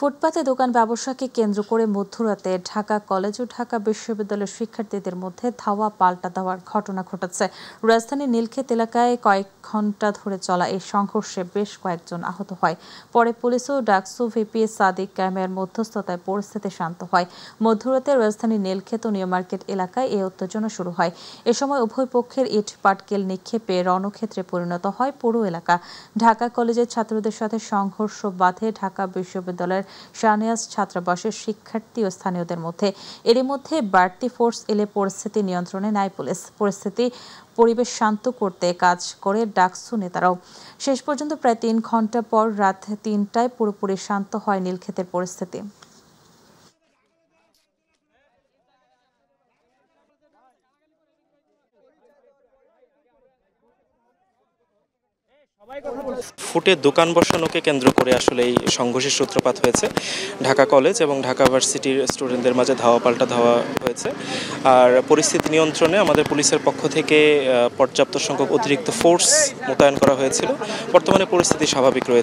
ফুটপাতে দোকান ব্যবসাকে কেন্দ্র করে মধ্যরাতে ঢাকা কলেজ ও ঢাকা বিশ্ববিদ্যালয়ের শিক্ষার্থীদের মধ্যে ধাওয়া পাল্টা দেওয়ার ঘটনা ঘটেছে। রাজধানীর নীলক্ষেত এলাকায় কয়েক ঘণ্টা ধরে চলা এই সংঘর্ষে বেশ কয়েকজন আহত হয়। পরে পুলিশ ও ডাকসু ভিপি সাদিক কায়েমের মধ্যস্থতায় পরিস্থিতি শান্ত হয়। মধ্যরাতে রাজধানীর নীলক্ষেত ও নিউ মার্কেট এলাকায় এই উত্তেজনা শুরু হয়। এ সময় উভয় পক্ষের ইট পাটকেল নিক্ষেপে রণক্ষেত্রে পরিণত হয় পুরো এলাকা। ঢাকা কলেজের ছাত্রদের সাথে সংঘর্ষ বাধে ঢাকা বিশ্ববিদ্যালয়ের শাহনেওয়াজ ছাত্রাবাসের শিক্ষার্থী ও স্থানীয়দের মধ্যে। এরই মধ্যে বাড়তি ফোর্স এলে পরিস্থিতি নিয়ন্ত্রণে নেয় পুলিশ। পরিবেশ শান্ত করতে কাজ করে ডাকসু নেতারাও। শেষ পর্যন্ত প্রায় ৩ ঘণ্টা পর রাত ৩টায় পুরোপুরি শান্ত হয় নীলক্ষেতের পরিস্থিতি। ফুটে দোকান বসানোকে কেন্দ্র করে আসলে এই সংঘর্ষের সূত্রপাত হয়েছে। ঢাকা কলেজ এবং ঢাকা ভার্সিটির স্টুডেন্টদের মাঝে ধাওয়া পাল্টা ধাওয়া হয়েছে। আর পরিস্থিতি নিয়ন্ত্রণে আমাদের পুলিশের পক্ষ থেকে পর্যাপ্ত সংখ্যক অতিরিক্ত ফোর্স মোতায়েন করা হয়েছিল। বর্তমানে পরিস্থিতি স্বাভাবিক রয়েছে।